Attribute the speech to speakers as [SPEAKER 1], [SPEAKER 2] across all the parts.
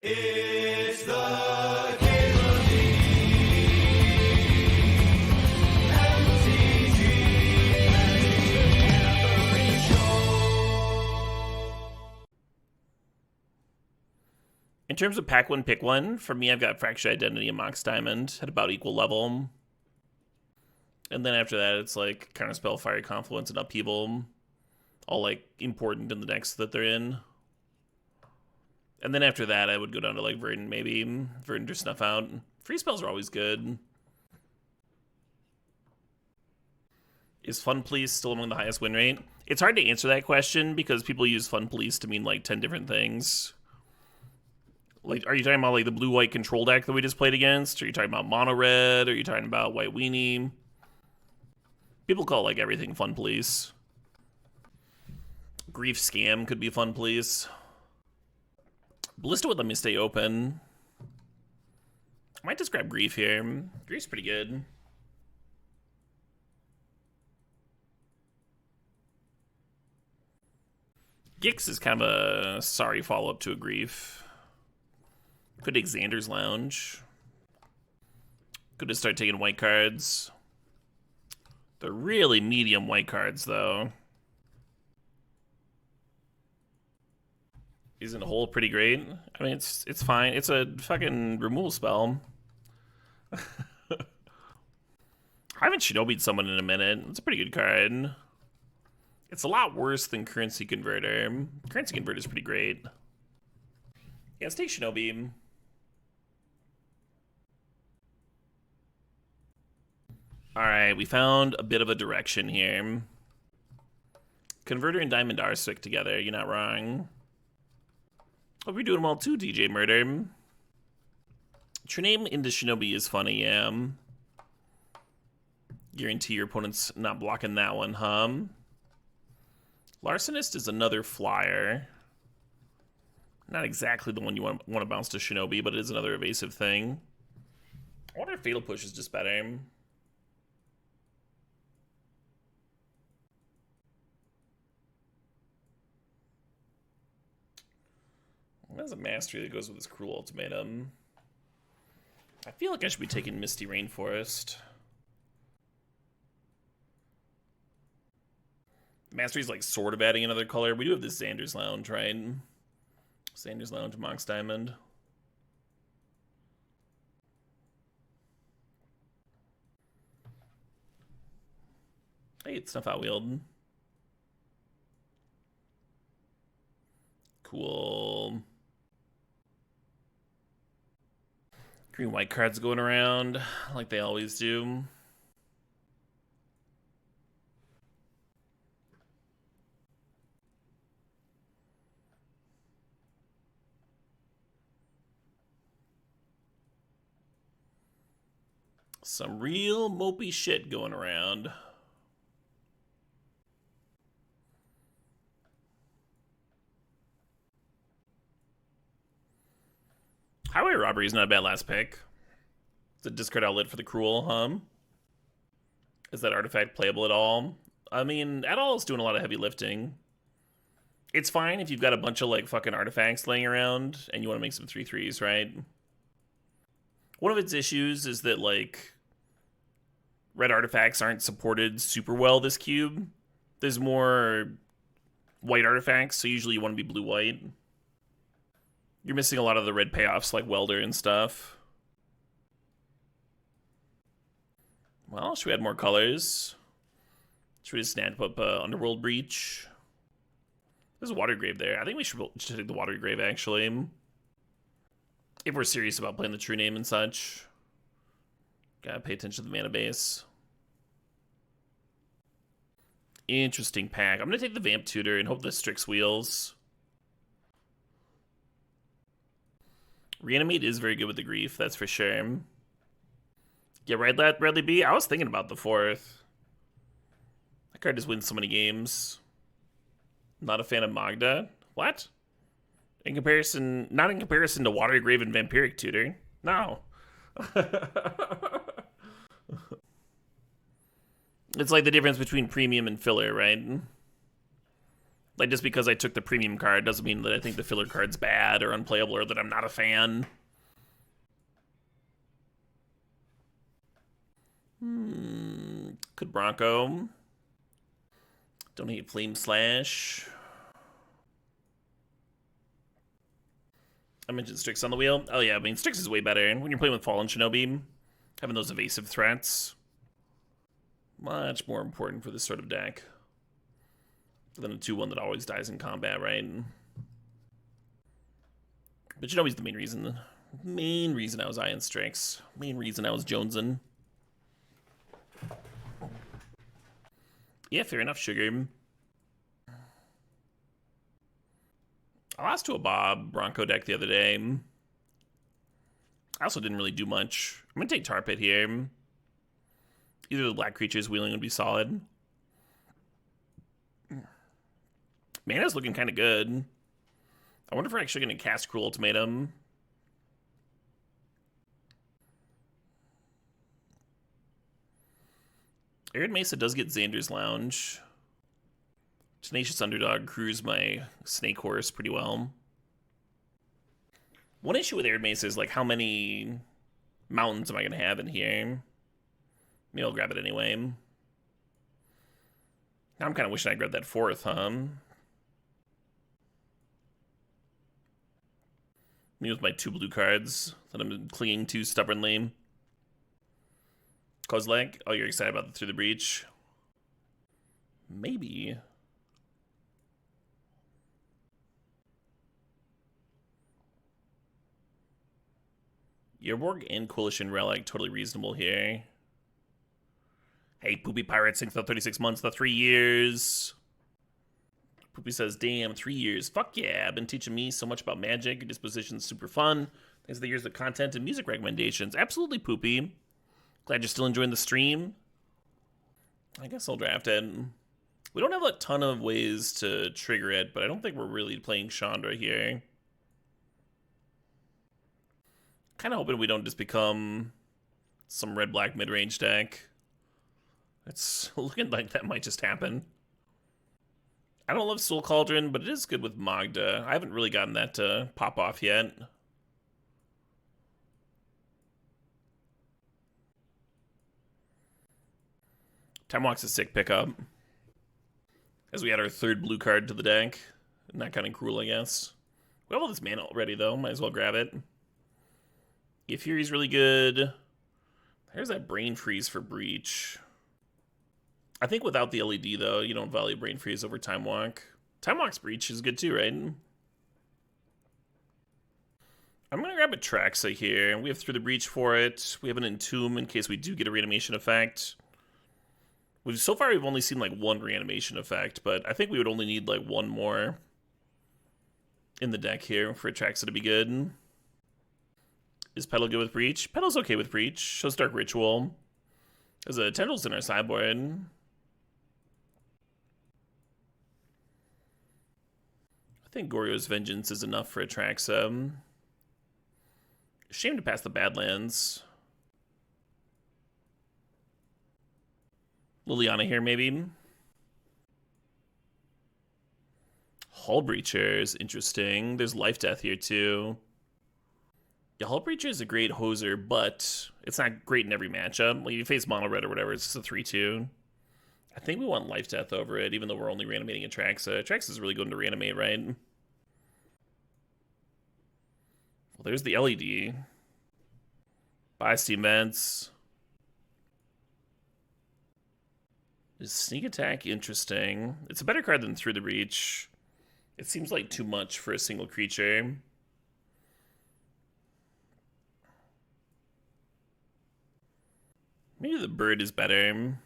[SPEAKER 1] It's the Cable MTG Show.
[SPEAKER 2] In terms of pack one, pick one, for me, I've got Fractured Identity and Mox Diamond at about equal level. And then after that, it's like Counterspell, Fiery Confluence, and Upheaval. All like important in the decks that they're in. And then after that, I would go down to like Verdant, maybe. Verdant or Snuff Out. Free spells are always good. Is Fun Police still among the highest win rate? It's hard to answer that question because people use Fun Police to mean like 10 different things. Like, are you talking about like the blue-white control deck that we just played against? Are you talking about mono red? Are you talking about white weenie? People call like everything Fun Police. Grief Scam could be Fun Police. Ballista would let me stay open. I might just grab Grief here. Grief's pretty good. Gix is kind of a sorry follow-up to a Grief. Could take Xander's Lounge. Could just start taking white cards. They're really medium white cards, though. Isn't a hole pretty great? I mean, it's fine. It's a fucking removal spell. I haven't Shinobi'd someone in a minute. It's a pretty good card. It's a lot worse than Currency Converter. Currency Converter is pretty great. Yeah, let's take Shinobi. Alright, we found a bit of a direction here. Converter and Diamond are sick together, you're not wrong. Hope you're doing well too, DJ Murder. Your name into Shinobi is funny, yeah. Guarantee your opponent's not blocking that one, huh? Larcenist is another flyer. Not exactly the one you want to bounce to Shinobi, but it is another evasive thing. I wonder if Fatal Push is just better. There's a Mastery that goes with this Cruel Ultimatum. I feel like I should be taking Misty Rainforest. Mastery's like sort of adding another color. We do have this Xander's Lounge, right? Xander's Lounge, Mox Diamond. Hey, it's Snuff Out Wield. Cool. Green white cards going around like they always do. Some real mopey shit going around. Highway Robbery is not a bad last pick. It's a discard outlet for the Cruel, huh? Is that artifact playable at all? I mean, at all is doing a lot of heavy lifting. It's fine if you've got a bunch of like fucking artifacts laying around and you want to make some 3/3s, right? One of its issues is that like red artifacts aren't supported super well this cube. There's more white artifacts, so usually you want to be blue-white. You're missing a lot of the red payoffs like Welder and stuff. Well, should we add more colors? Should we just snap up Underworld Breach? There's a Water Grave there. I think we should take the Water Grave, actually. If we're serious about playing the True Name and such. Gotta pay attention to the mana base. Interesting pack. I'm gonna take the Vamp Tutor and hope this Strix wheels. Reanimate is very good with the Grief, that's for sure. Yeah, right, Bradley B? I was thinking about the 4th. That card just wins so many games. Not a fan of Magda. What? In comparison, not in comparison to Water Grave and Vampiric Tutor. No. It's like the difference between premium and filler, right? Like, just because I took the premium card doesn't mean that I think the filler card's bad or unplayable or that I'm not a fan. Could Bronco. Donate Flame Slash. I mentioned Strix on the wheel. Oh yeah, I mean, Strix is way better. When you're playing with Fallen Shinobi, having those evasive threats, much more important for this sort of deck than a 2-1 that always dies in combat, right? But Shinobi's the main reason. Main reason I was eyeing Strix. Main reason I was jonesing. Yeah, fair enough, Sugar. I lost to a Bob Bronco deck the other day. I also didn't really do much. I'm going to take Tar Pit here. Either the black creatures wheeling would be solid. Mana's looking kind of good. I wonder if we're actually going to cast Cruel Ultimatum. Arid Mesa does get Xander's Lounge. Tenacious Underdog crews my Snake Horse pretty well. One issue with Arid Mesa is, like, how many mountains am I going to have in here? Maybe I'll grab it anyway. Now I'm kind of wishing I grabbed that 4th, huh? Me with my 2 blue cards that I'm clinging to stubbornly. Kozlek, oh, you're excited about the Through the Breach? Maybe. Yerborg and Coalition Relic, totally reasonable here. Hey, Poopy Pirate, thanks for the 36 months, the 3 years. Poopy says, damn, 3 years. Fuck yeah, been teaching me so much about Magic. Your disposition's super fun. Thanks for the years of content and music recommendations. Absolutely, Poopy. Glad you're still enjoying the stream. I guess I'll draft it. We don't have a ton of ways to trigger it, but I don't think we're really playing Chandra here. Kind of hoping we don't just become some red-black mid-range deck. It's looking like that might just happen. I don't love Soul Cauldron, but it is good with Magda. I haven't really gotten that to pop off yet. Time Walk's a sick pickup. As we add our 3rd blue card to the deck. Not kind of cruel, I guess. We have all this mana already, though. Might as well grab it. If Fury's really good. There's that Brain Freeze for Breach. I think without the LED, though, you don't value Brain Freeze over Time Walk. Time Walk's Breach is good, too, right? I'm going to grab a Traxa here. We have Through the Breach for it. We have an Entomb in case we do get a reanimation effect. So far, we've only seen, like, 1 reanimation effect, but I think we would only need, like, 1 more in the deck here for Traxa to be good. Is Petal good with Breach? Petal's okay with Breach. Shows Dark Ritual. There's a Tendrils in our sideboard. I think Goryo's Vengeance is enough for Atraxa. Shame to pass the Badlands. Liliana here, maybe. Hull Breacher is interesting. There's Life Death here, too. Yeah, Hull Breacher is a great hoser, but it's not great in every matchup. Like, you face Mono Red or whatever, it's just a 3-2. I think we want Life Death over it, even though we're only reanimating Atraxa. Atraxa is really going to reanimate, right? Well, there's the LED. Buy Steam Vents. Is Sneak Attack interesting? It's a better card than Through the Breach. It seems like too much for a single creature. Maybe the Bird is better.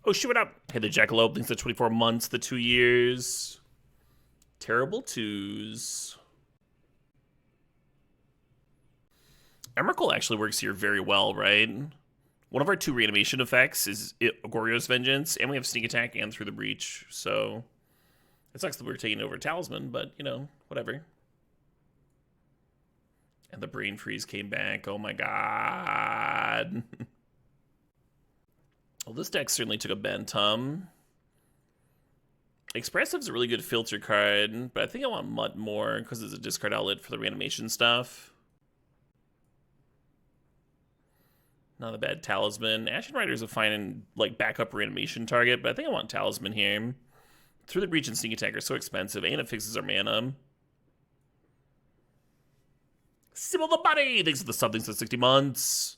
[SPEAKER 2] Oh, shoot it up. Hey, the Jackalope thinks the 24 months, the 2 years. Terrible 2s. Emrakul actually works here very well, right? One of our 2 reanimation effects is Goryo's Vengeance, and we have Sneak Attack and Through the Breach, so it sucks that we're taking over Talisman, but, you know, whatever. And the Brain Freeze came back. Oh my god. Well, this deck certainly took a bent, Expressive's a really good filter card, but I think I want Mutt more because it's a discard outlet for the reanimation stuff. Not a bad Talisman. Ashen Rider's a fine, like, backup reanimation target, but I think I want Talisman here. Through the Breach and Sneak Attack are so expensive, and it fixes our mana. Sybil the Bunny! Thanks for the sub, thanks for 60 months.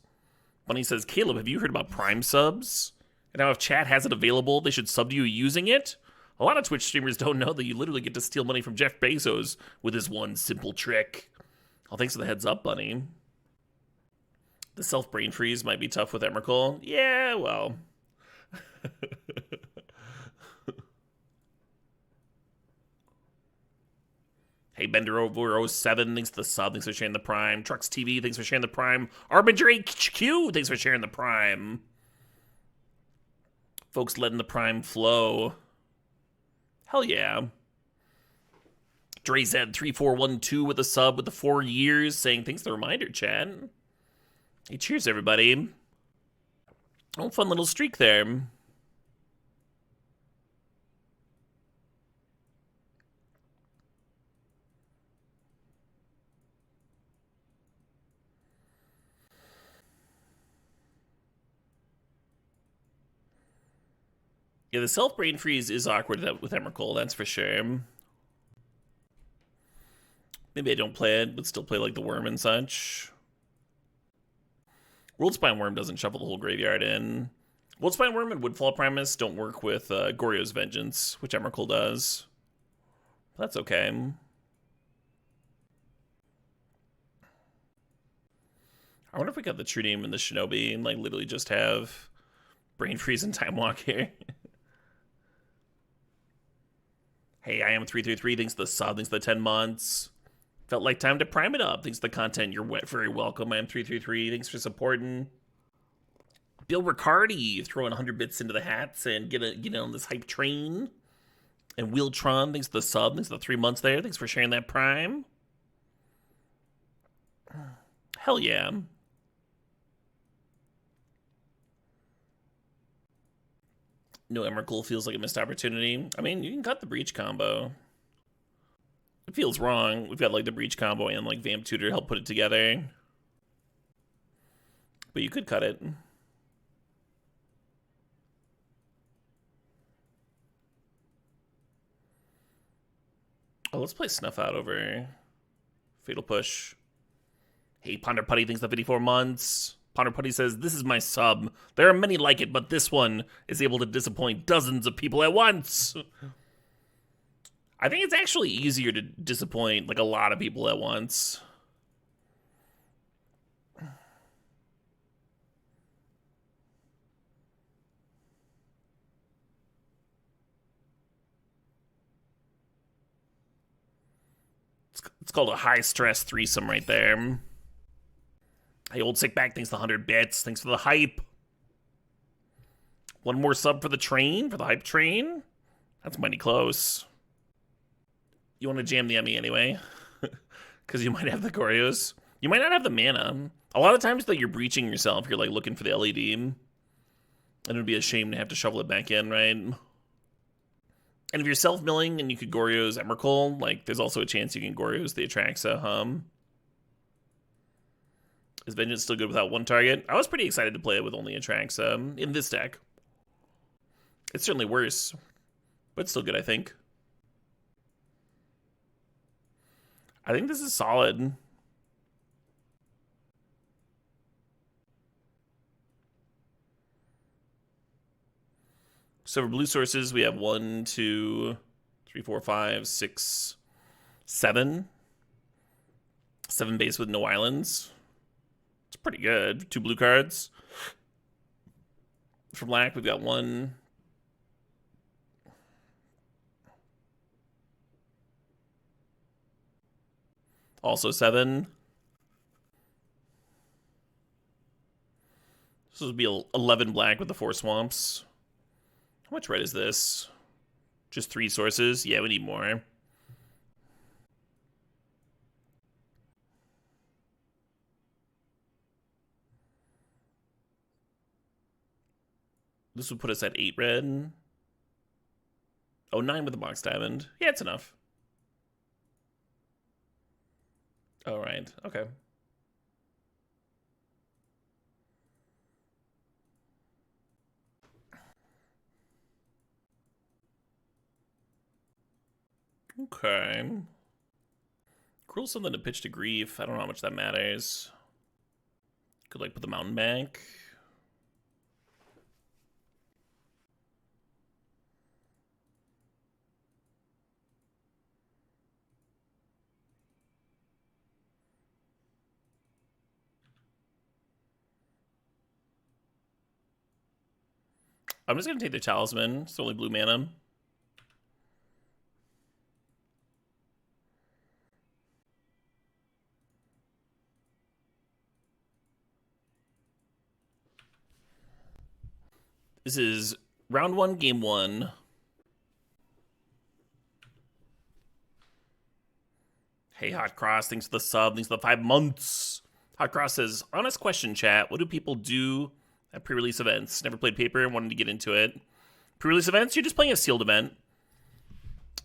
[SPEAKER 2] Bunny says, Caleb, have you heard about Prime subs? And now if chat has it available, they should sub to you using it? A lot of Twitch streamers don't know that you literally get to steal money from Jeff Bezos with this one simple trick. Oh, thanks for the heads up, Bunny. The self-brain freeze might be tough with Emrakul. Yeah, well. Hey, Bender over 07, thanks for the sub, thanks for sharing the Prime. Trucks TV, thanks for sharing the Prime. Arbinger HQ, thanks for sharing the Prime. Folks letting the Prime flow. Hell yeah. DreZ3412 with a sub with the 4 years, saying thanks for the reminder, Chad. Hey, cheers, everybody. Oh, fun little streak there. Yeah, the self-brain freeze is awkward with Emrakul, that's for sure. Maybe I don't play it, but still play like the Worm and such. Worldspine Worm doesn't shuffle the whole graveyard in. Worldspine Worm and Woodfall Primus don't work with Goryo's Vengeance, which Emrakul does. That's okay. I wonder if we got the True Name in the Shinobi and like literally just have Brain Freeze and Time Walk here. Hey, I am 333. Thanks to the sub. Thanks to the 10 months. Felt like time to prime it up. Thanks to the content. You're very welcome. I am 333. Thanks for supporting. Bill Riccardi throwing 100 bits into the hats and get on this hype train. And Wheeltron, thanks to the sub. Thanks to the 3 months there. Thanks for sharing that prime. Hell yeah. No Emrakul feels like a missed opportunity. I mean, you can cut the Breach combo. It feels wrong. We've got like the Breach combo and like Vamp Tutor to help put it together. But you could cut it. Oh, let's play Snuff Out over Fatal Push. Hey, Ponder Putty thinks the 54 months. Ponder Putty says, this is my sub. There are many like it, but this one is able to disappoint dozens of people at once. I think it's actually easier to disappoint like a lot of people at once. It's called a high-stress threesome right there. Hey, Old Sick Back, thanks for the 100 bits. Thanks for the hype. One more sub for the train, for the hype train. That's mighty close. You want to jam the Emmy anyway? Because you might have the Goryos. You might not have the mana. A lot of times that you're breaching yourself, you're like looking for the LED. And it would be a shame to have to shovel it back in, right? And if you're self-milling and you could Goryo's Emrakul, like, there's also a chance you can Goryo's the Atraxa, Is Vengeance still good without one target? I was pretty excited to play it with only Atraxa in this deck. It's certainly worse, but still good, I think. I think this is solid. So for blue sources, we have 1, 2, 3, 4, 5, 6, 7. 7 base with no islands. It's pretty good. 2 blue cards. For black, we've got 1. Also 7. This would be 11 black with the 4 swamps. How much red is this? Just 3 sources? Yeah, we need more. This would put us at 8 red. Oh, 9 with the box diamond. Yeah, it's enough. All right. Okay. Okay. Cruel something to pitch to grief. I don't know how much that matters. Could like put the mountain back. I'm just gonna take the talisman. It's only blue mana. This is round 1, game 1. Hey, Hot Cross, thanks for the sub. Thanks for the 5 months. Hot Cross says, honest question, chat. What do people do at pre-release events? Never played Paper and wanted to get into it. Pre-release events, you're just playing a sealed event.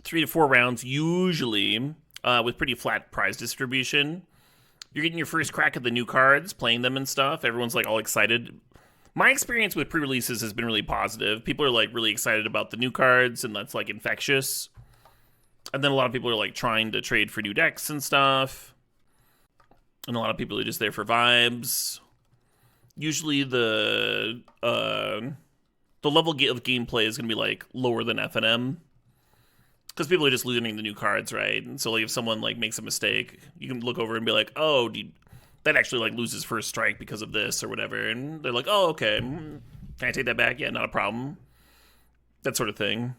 [SPEAKER 2] 3 to 4 rounds, usually, with pretty flat prize distribution. You're getting your first crack at the new cards, playing them and stuff. Everyone's like all excited. My experience with pre-releases has been really positive. People are like really excited about the new cards, and that's like infectious. And then a lot of people are like trying to trade for new decks and stuff. And a lot of people are just there for vibes. Usually the level of gameplay is going to be like lower than FNM. Because people are just learning the new cards, right? And so like if someone like makes a mistake, you can look over and be like, oh, that actually like loses first strike because of this or whatever. And they're like, oh, okay. Can I take that back? Yeah, not a problem. That sort of thing.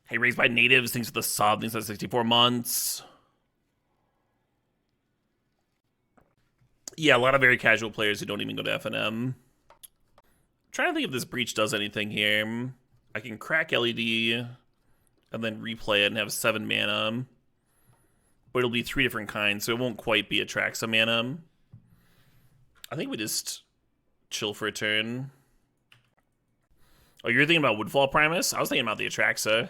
[SPEAKER 2] Hey, Raised by Natives, thanks for the sub, thanks for the 64 months. Yeah, a lot of very casual players who don't even go to FNM. I'm trying to think if this breach does anything here. I can crack LED and then replay it and have 7 mana. But it'll be 3 different kinds, so it won't quite be Atraxa mana. I think we just chill for a turn. Oh, you're thinking about Woodfall Primus? I was thinking about the Atraxa.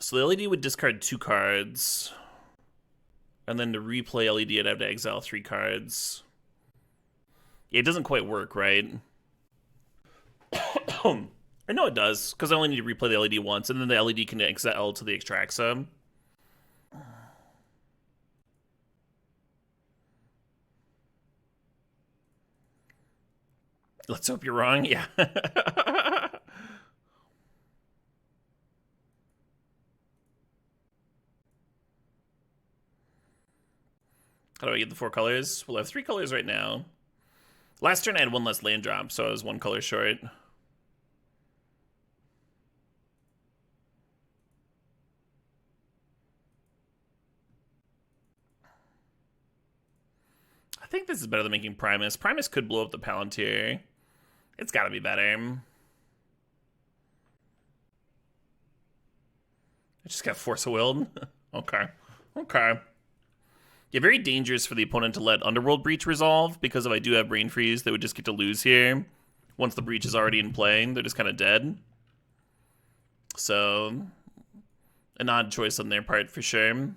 [SPEAKER 2] So the LED would discard 2 cards. And then to replay LED, I'd have to exile 3 cards. Yeah, it doesn't quite work, right? Or no, it does, because I only need to replay the LED once, and then the LED can exile to the Extraxa. Let's hope you're wrong, yeah. How do I get the 4 colors? Well, I have 3 colors right now. Last turn I had 1 less land drop, so I was 1 color short. I think this is better than making Primus. Primus could blow up the Palantir. It's gotta be better. I just got Force of Will. Okay. Yeah, very dangerous for the opponent to let Underworld Breach resolve, because if I do have Brain Freeze, they would just get to lose here. Once the Breach is already in play, they're just kind of dead. So, an odd choice on their part for sure.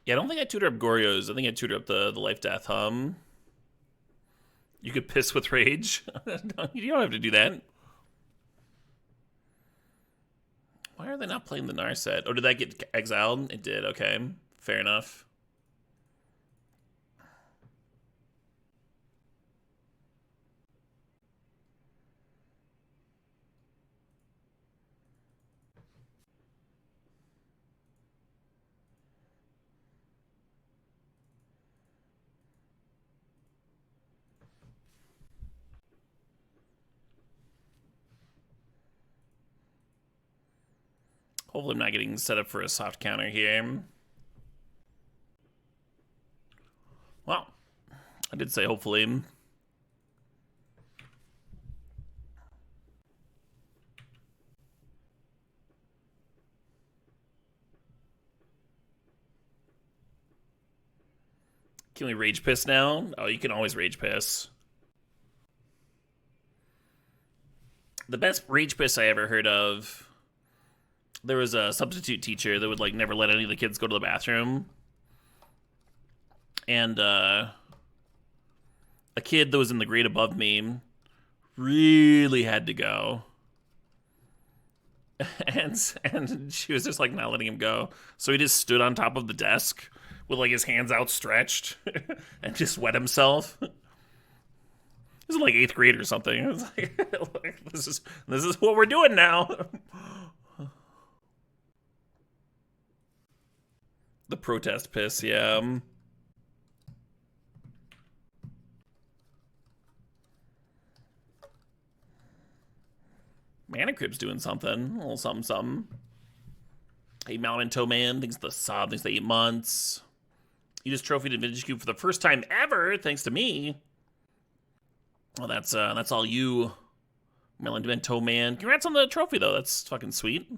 [SPEAKER 2] Yeah, I don't think I tutor up Goryo's. I think I tutor up the Life Death Hum. You could piss with rage. You don't have to do that. Why are they not playing the Narset? Oh, did that get exiled? It did, okay. Fair enough. Hopefully I'm not getting set up for a soft counter here. Well, I did say hopefully. Can we rage piss now? Oh, you can always rage piss. The best rage piss I ever heard of, there was a substitute teacher that would like never let any of the kids go to the bathroom. And a kid that was in the grade above me really had to go. And she was just like not letting him go. So he just stood on top of the desk with like his hands outstretched and just wet himself. This is like 8th grade or something. It was like, this is what we're doing now. The protest piss, yeah. Mana Crypt's doing something. A little something, something. Hey, Mountain Toe Man, thanks to the sub, thanks to 8 months. You just trophied a Vintage Cube for the first time ever, thanks to me. Well, that's all you, Mountain Toe Man. Congrats on the trophy, though. That's fucking sweet.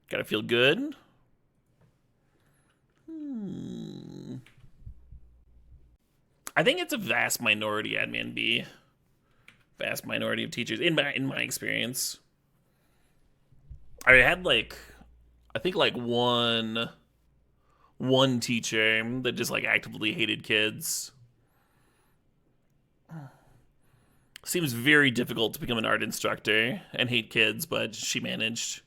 [SPEAKER 2] Gotta feel good. I think it's a vast minority, Admin B. Vast minority of teachers, in my experience. I had like, I think like one teacher that just like actively hated kids. Seems very difficult to become an art instructor and hate kids, but she managed.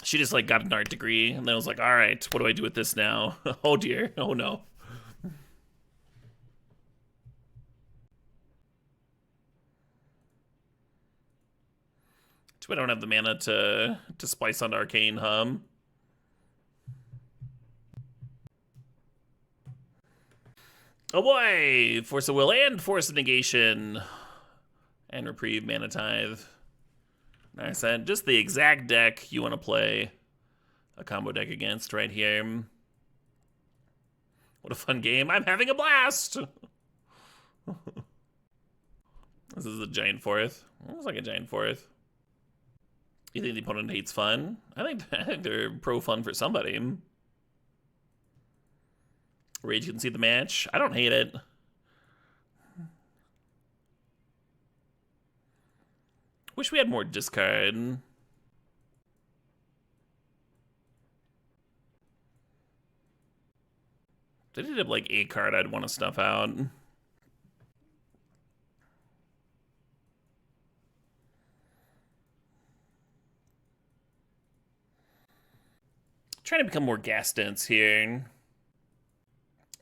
[SPEAKER 2] She just like got an art degree and then was like, all right, what do I do with this now? Oh dear, oh no. Too bad I don't have the mana to splice onto Arcane Hum. Oh boy! Force of Will and Force of Negation. And Reprieve, Mana Tithe. Nice, and just the exact deck you want to play a combo deck against right here. What a fun game. I'm having a blast! This is a giant fourth. Looks like a giant fourth. You think the opponent hates fun? I think they're pro fun for somebody. Rage can see the match. I don't hate it. Wish we had more discard. They did have like a card I'd want to snuff out. Trying to become more gas dense here.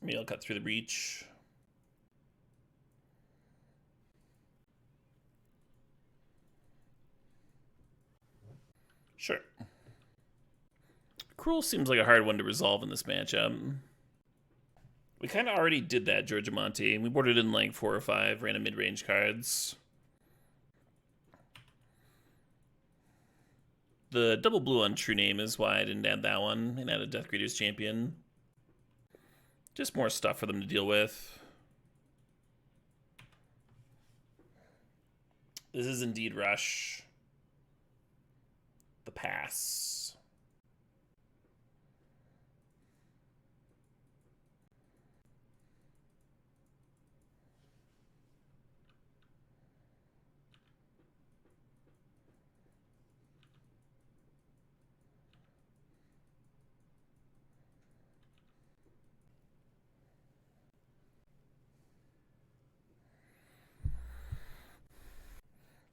[SPEAKER 2] Maybe I'll cut through the breach. Sure. Cruel seems like a hard one to resolve in this matchup. We kind of already did that, Georgia Monty. We boarded in like 4 or 5 random mid-range cards. The double blue on True Name is why I didn't add that one and add a Death Greeter's Champion. Just more stuff for them to deal with. This is indeed Rush. The pass.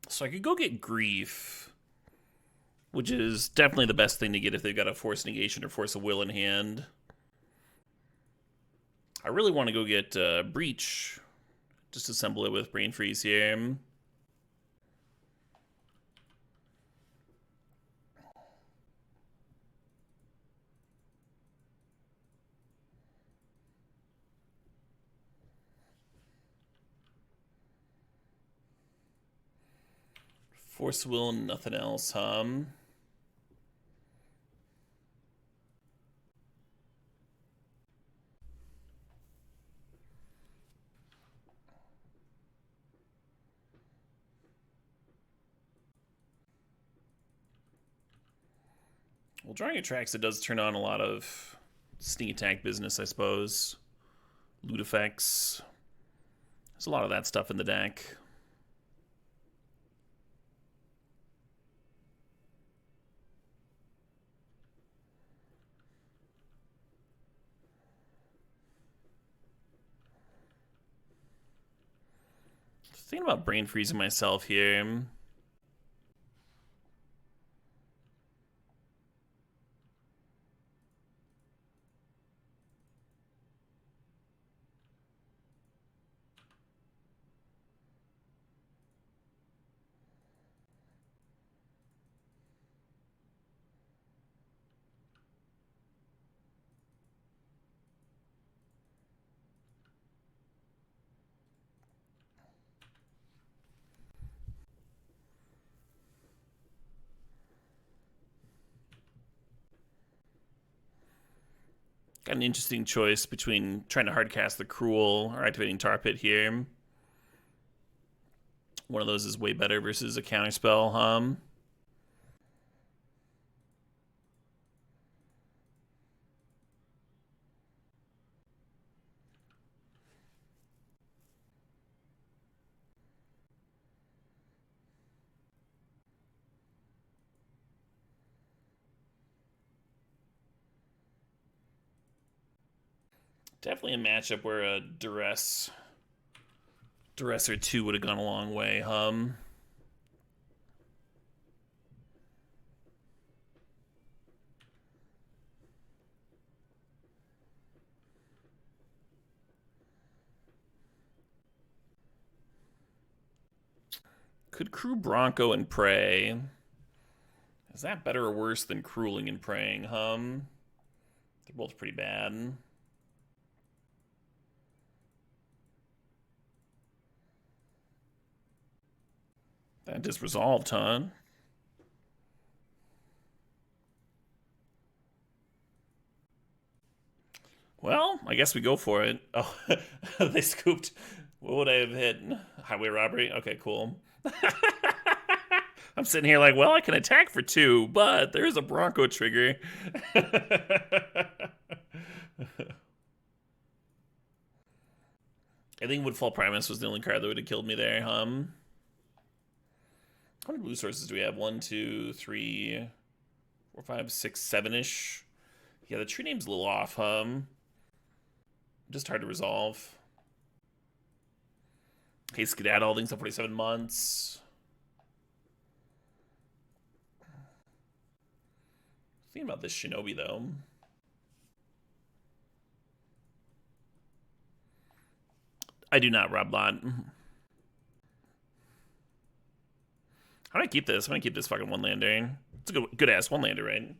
[SPEAKER 2] So I could go get Grief. which is definitely the best thing to get if they've got a Force Negation or Force of Will in hand. I really want to go get Breach. Just assemble it with Brain Freeze here. Force Will and nothing else, Well, drawing attracts, it does turn on a lot of sneak attack business, I suppose. Loot effects. There's a lot of that stuff in the deck. Thinking about brain freezing myself here. Got an interesting choice between trying to hardcast the Cruel or activating Tar Pit here. One of those is way better versus a counterspell, Definitely a matchup where a Duress or two would have gone a long way, Could Crew Bronco and Prey? Is that better or worse than Crueling and Praying, They're both pretty bad. That just resolved, huh? Well, I guess we go for it. Oh, they scooped. What would I have hit? Highway robbery? Okay, cool. I'm sitting here like, well, I can attack for 2, but there's a Bronco trigger. I think Woodfall Primus was the only card that would have killed me there, How many blue sources do we have? 1, 2, 3, 4, 5, 6, 7-ish. Yeah, the tree name's a little off, Just hard to resolve. Okay, Skedaddle, things up 47 months. Thinking about this Shinobi, though. I do not, Rob Lot. How do I keep this? I'm gonna keep this fucking one-lander. It's a good ass one-lander, right?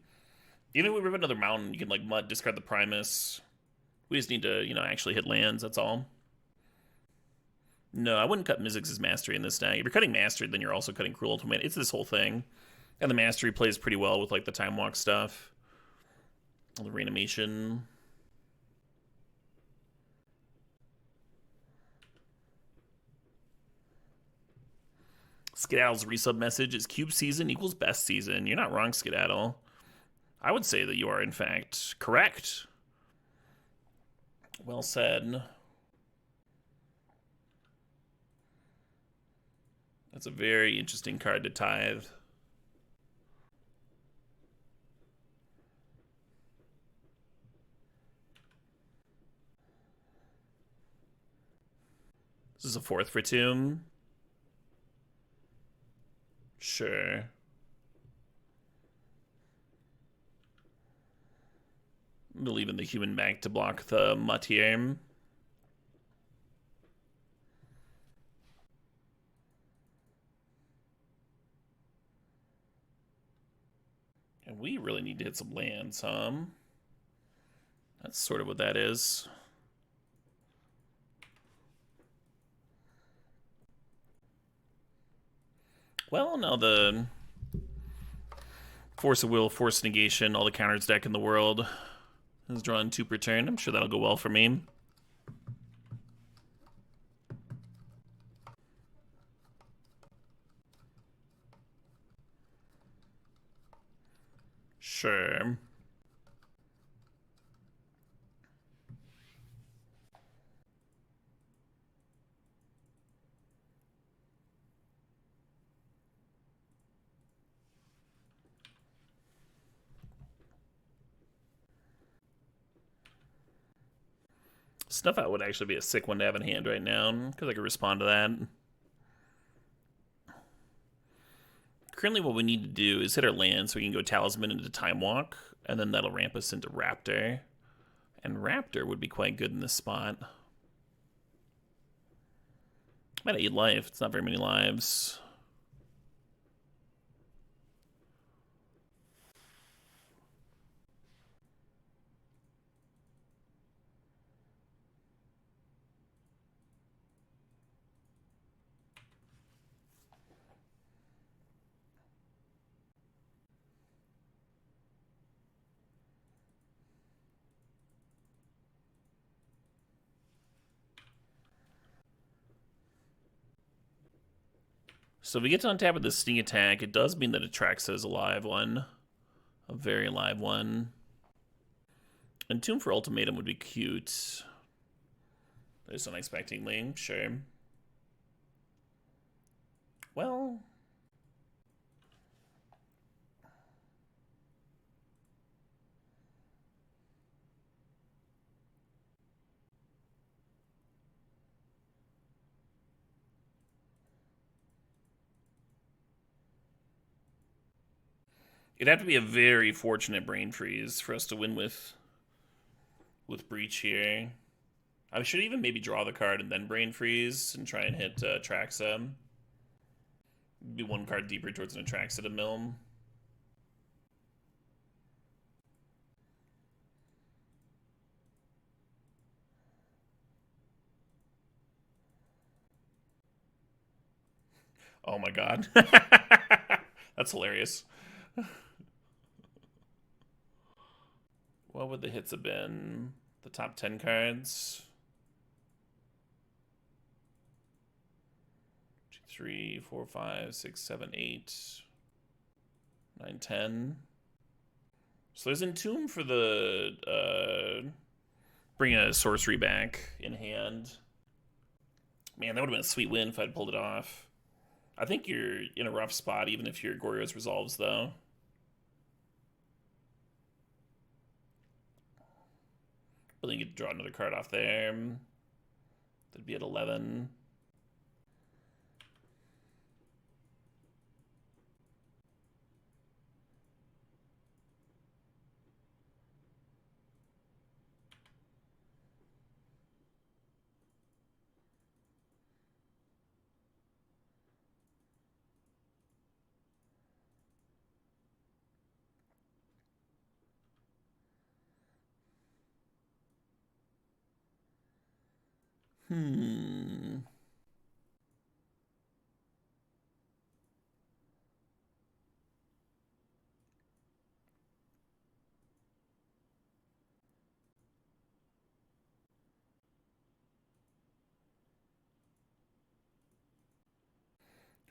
[SPEAKER 2] Even if we rip another mountain, you can, like, mud, discard the Primus. We just need to, actually hit lands, that's all. No, I wouldn't cut Mizzix's Mastery in this deck. If you're cutting Mastery, then you're also cutting Cruel Ultimate. It's this whole thing. And the Mastery plays pretty well with, like, the Time Walk stuff. The Reanimation. Skedaddle's resub message is cube season equals best season. You're not wrong, Skedaddle. I would say that you are, in fact, correct. Well said. That's a very interesting card to tithe. This is a 4th for Tomb. Sure. Leaving the human back to block the mutt here. And we really need to hit some lands, That's sort of what that is. Well, now the Force of Will, Force Negation, all the counters deck in the world is drawing 2 per turn. I'm sure that'll go well for me. Sure. Snuff Out would actually be a sick one to have in hand right now, because I could respond to that. Currently what we need to do is hit our land so we can go Talisman into Time Walk, and then that'll ramp us into Raptor. And Raptor would be quite good in this spot. I'm at 8 life, it's not very many lives. So if we get to untap with the Sneak Attack, it does mean that Atraxa is a live one. A very live one. And Tomb for Ultimatum would be cute. There's unexpectedly, sure. Well... it'd have to be a very fortunate brain freeze for us to win with Breach here. I should even maybe draw the card and then brain freeze and try and hit Atraxa. Be 1 card deeper towards an Atraxa to mill. Oh my god. That's hilarious. What would the hits have been? The top 10 cards? 2, 3, 4, 5, 6, 7, 8, 9, 10. So there's Entomb for the bringing a sorcery back in hand. Man, that would have been a sweet win if I'd pulled it off. I think you're in a rough spot even if your Goryo's resolves, though. But then you get to draw another card off there. That'd be at 11.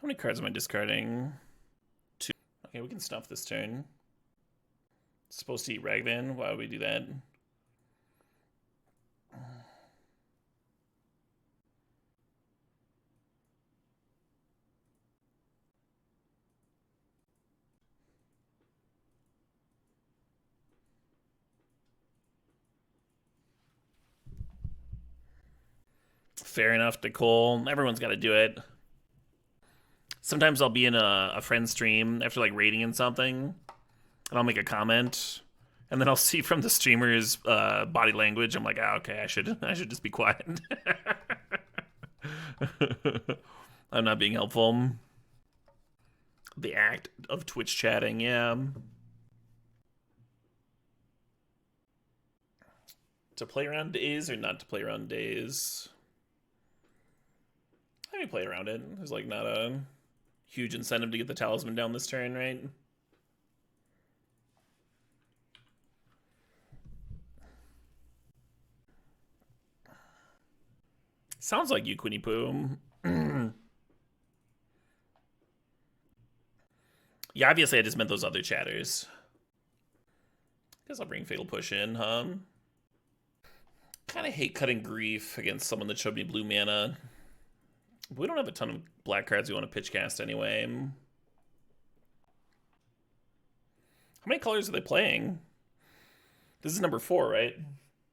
[SPEAKER 2] How many cards am I discarding? 2. Okay, we can stuff this turn. It's supposed to eat Ragvan. Why would we do that? Fair enough, Nicole. Everyone's got to do it. Sometimes I'll be in a friend stream after like rating in something, and I'll make a comment, And then I'll see from the streamer's body language. I'm like, ah, okay, I should just be quiet. I'm not being helpful. The act of Twitch chatting, yeah. To play around days or not to play around days? I may play around it. There's like not a huge incentive to get the talisman down this turn, right? Sounds like you, Quinny Poo. Yeah, obviously I just meant those other chatters. Guess I'll bring Fatal Push in, huh? Kind of hate cutting Grief against someone that showed me blue mana. We don't have a ton of black cards we want to pitch cast anyway. How many colors are they playing? This is number 4, right?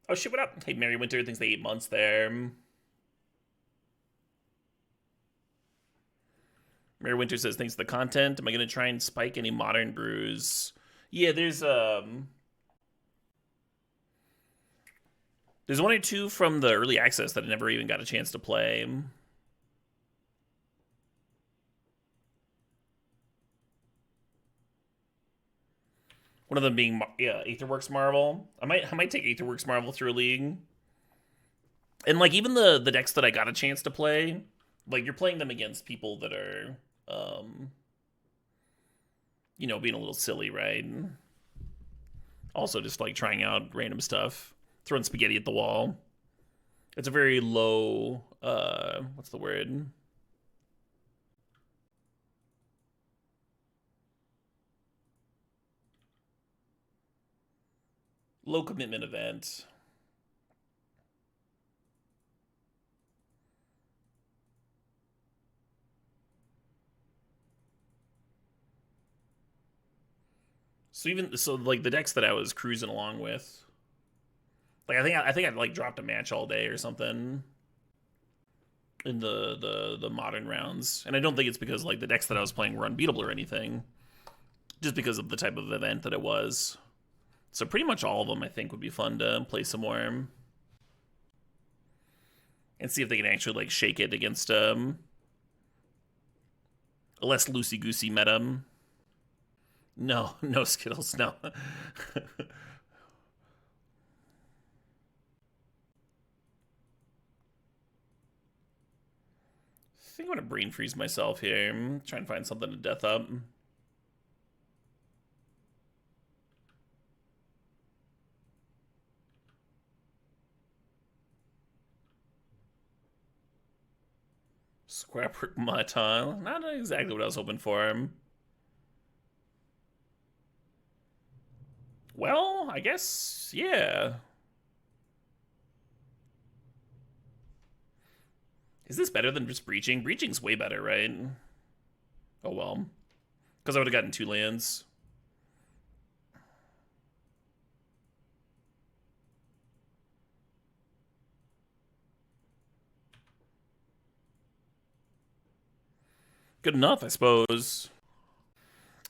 [SPEAKER 2] Oh shit, what up? Hey, Merry Winter thinks they 8 months there. Merry Winter says, thanks for the content. Am I going to try and spike any modern brews? Yeah, there's 1 or 2 from the early access that I never even got a chance to play. One of them being Aetherworks Marvel. I might take Aetherworks Marvel through a league. And like even the decks that I got a chance to play, like you're playing them against people that are you know, being a little silly, right? Also just like trying out random stuff, throwing spaghetti at the wall. It's a very low what's the word? Low commitment event. So like the decks that I was cruising along with, like I think I like dropped a match all day or something in the modern rounds, and I don't think it's because like the decks that I was playing were unbeatable or anything, just because of the type of event that it was. So pretty much all of them I think would be fun to play some more and see if they can actually like shake it against a less loosey goosey meta. No, no Skittles, no. I think I'm gonna brain freeze myself here. I'm trying to find something to death up. Scrapwork Mutt, huh? Not exactly what I was hoping for. Well, I guess, yeah. Is this better than just Breaching? Breaching's way better, right? Oh well. Because I would have gotten 2 lands. Good enough, I suppose.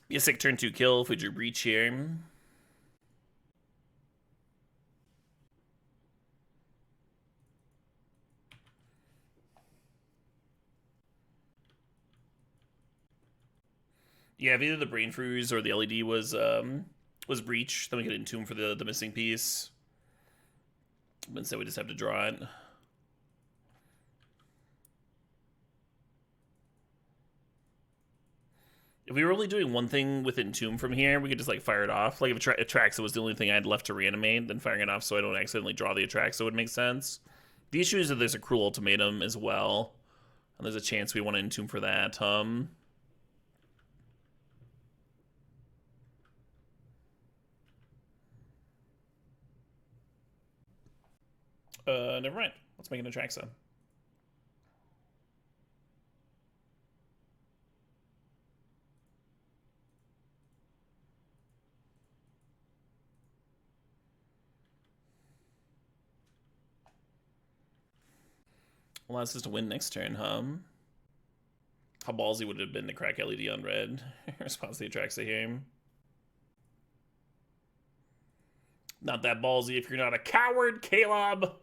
[SPEAKER 2] Be a sick turn 2 kill if we drew Breach here. Yeah, if either the Brain Freeze or the LED was Breach, then we could Entomb for the missing piece. But instead we just have to draw it. If we were only doing one thing with Entomb from here, we could just like fire it off. Like if Atraxa was the only thing I had left to reanimate, then firing it off so I don't accidentally draw the Atraxa would make sense. The issue is that there's a Cruel Ultimatum as well, and there's a chance we want to Entomb for that. Never mind. Let's make an Atraxa. Allows us to win next turn, huh? How ballsy would it have been to crack LED on red? Response to the Atraxa here. Not that ballsy if you're not a coward, Caleb.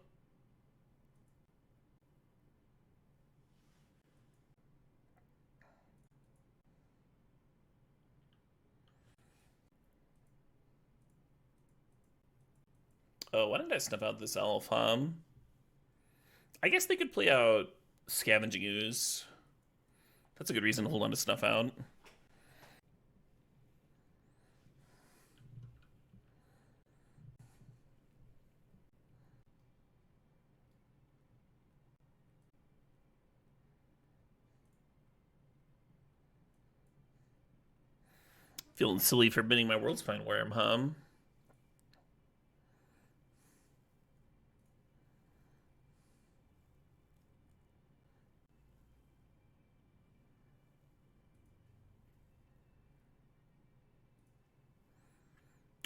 [SPEAKER 2] Oh, why didn't I snuff out this elf, I guess they could play out Scavenging Ooze. That's a good reason to hold on to snuff out. Feeling silly for binning my World Spine Worm,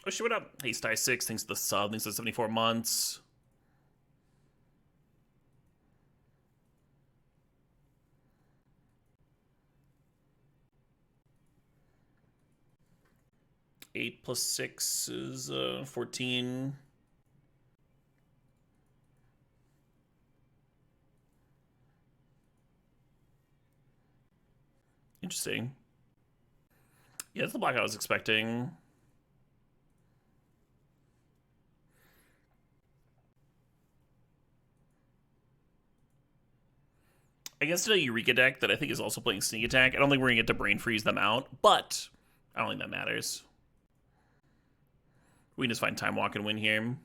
[SPEAKER 2] Oh shit, what up? Haste Die 6, thanks to the sub, thanks to the 74 months. Eight plus 6 is 14. Interesting. Yeah, that's the block I was expecting. Against a Eureka deck that I think is also playing Sneak Attack, I don't think we're going to get to Brain Freeze them out, but I don't think that matters. We can just find Time Walk and win here.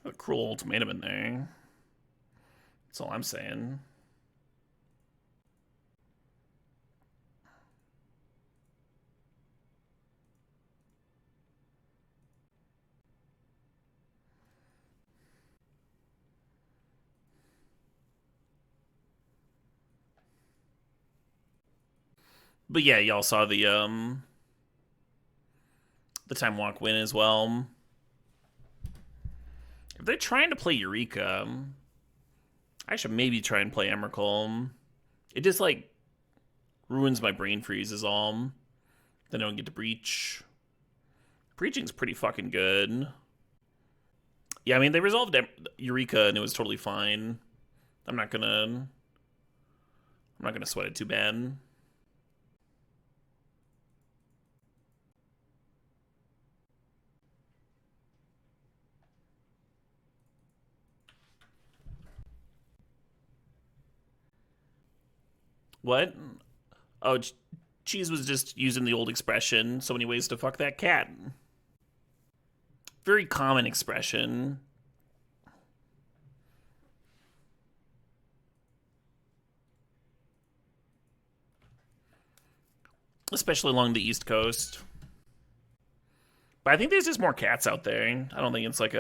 [SPEAKER 2] A cruel ultimatum in there. That's all I'm saying. But yeah, y'all saw the Time Walk win as well. If they're trying to play Eureka, I should maybe try and play Emrakul. It just, like, ruins my Brain Freeze is all. Then I don't get to Breach. Breaching's pretty fucking good. Yeah, I mean, they resolved Eureka and it was totally fine. I'm not gonna sweat it too bad. What? Oh, Cheese was just using the old expression, so many ways to fuck that cat. Very common expression. Especially along the East Coast. But I think there's just more cats out there. I don't think it's like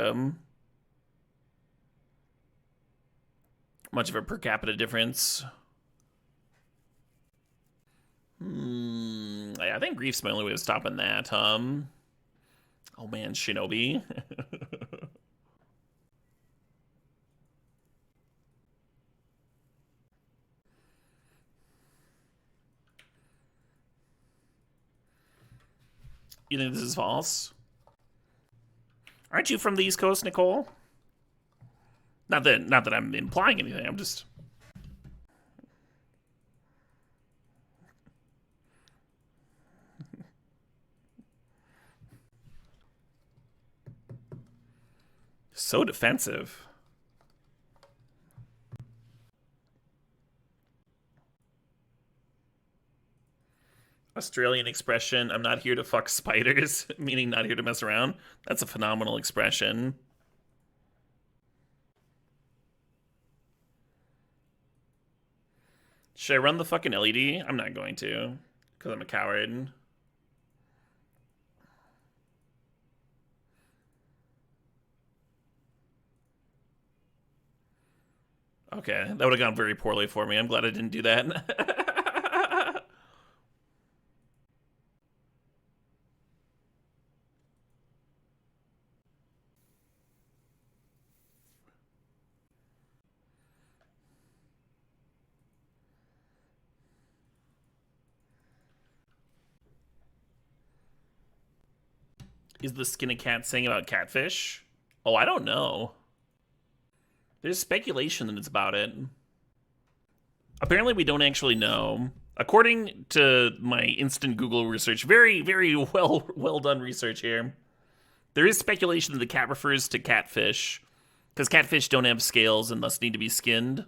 [SPEAKER 2] much of a per capita difference. I think Grief's my only way of stopping that. Oh man, Shinobi. You think this is false? Aren't you from the East Coast, Nicole? Not that I'm implying anything. I'm just. So defensive. Australian expression, I'm not here to fuck spiders, meaning not here to mess around. That's a phenomenal expression. Should I run the fucking LED? I'm not going to, because I'm a coward. Okay, that would have gone very poorly for me. I'm glad I didn't do that. Is the skin a cat saying about catfish? Oh, I don't know. There's speculation that it's about it. Apparently, we don't actually know. According to my instant Google research, very, very well done research here. There is speculation that the cat refers to catfish, because catfish don't have scales and thus need to be skinned.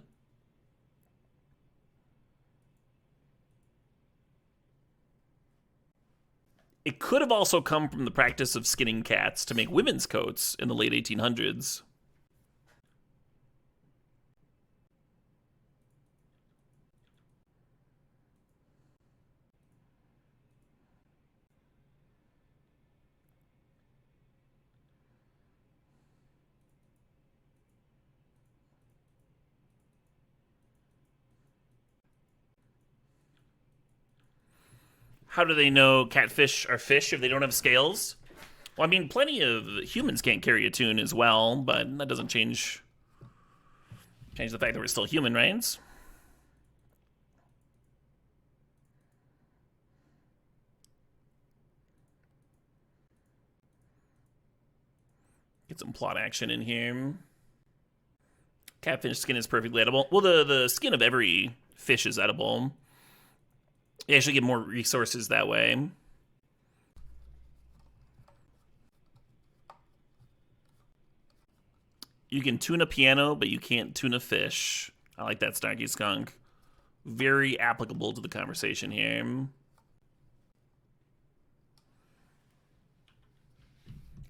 [SPEAKER 2] It could have also come from the practice of skinning cats to make women's coats in the late 1800s. How do they know catfish are fish if they don't have scales? Well, I mean, plenty of humans can't carry a tune as well, but that doesn't change the fact that we're still human, right? Get some plot action in here. Catfish skin is perfectly edible. Well, the skin of every fish is edible. You actually get more resources that way. You can tune a piano, but you can't tune a fish. I like that, Snarky Skunk. Very applicable to the conversation here.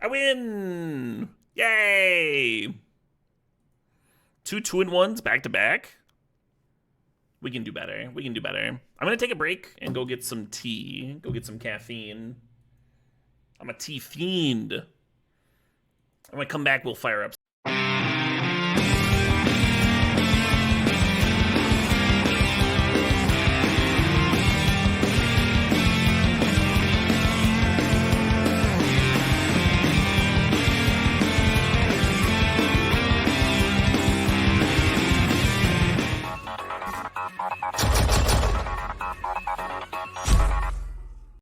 [SPEAKER 2] I win! Yay! 2 2-in-1s back to back. We can do better. We can do better. I'm gonna take a break and go get some tea. Go get some caffeine. I'm a tea fiend. When I come back, we'll fire up